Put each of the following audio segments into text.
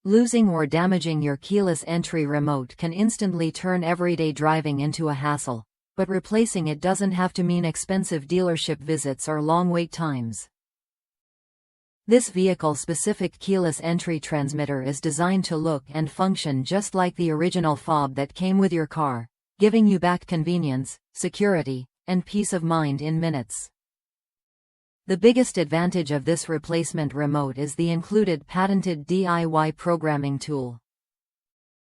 Losing or damaging your keyless entry remote can instantly turn everyday driving into a hassle, but replacing it doesn't have to mean expensive dealership visits or long wait times. This vehicle-specific keyless entry transmitter is designed to look and function just like the original fob that came with your car, giving you back convenience, security, and peace of mind in minutes. The biggest advantage of this replacement remote is the included patented DIY programming tool.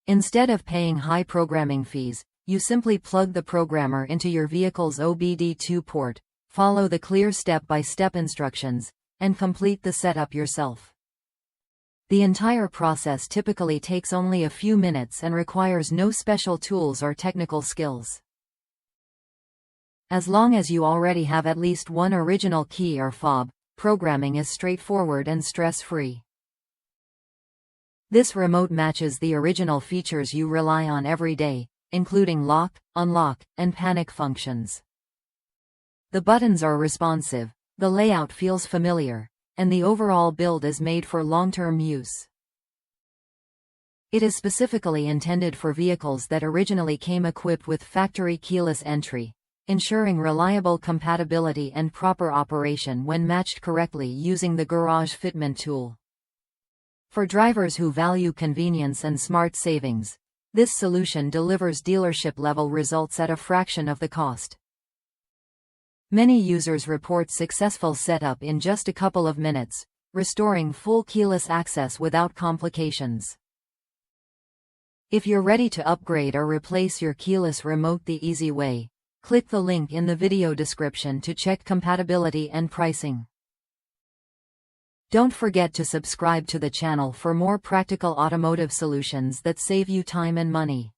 Instead of paying high programming fees, you simply plug the programmer into your vehicle's OBD II port, follow the clear step-by-step instructions, and complete the setup yourself. The entire process typically takes only a few minutes and requires no special tools or technical skills. As long as you already have at least one original key or fob, programming is straightforward and stress-free. This remote matches the original features you rely on every day, including lock, unlock, and panic functions. The buttons are responsive, the layout feels familiar, and the overall build is made for long-term use. It is specifically intended for vehicles that originally came equipped with factory keyless entry, ensuring reliable compatibility and proper operation when matched correctly using the garage fitment tool. For drivers who value convenience and smart savings, this solution delivers dealership-level results at a fraction of the cost. Many users report successful setup in just a couple of minutes, restoring full keyless access without complications. If you're ready to upgrade or replace your keyless remote the easy way, click the link in the video description to check compatibility and pricing. Don't forget to subscribe to the channel for more practical automotive solutions that save you time and money.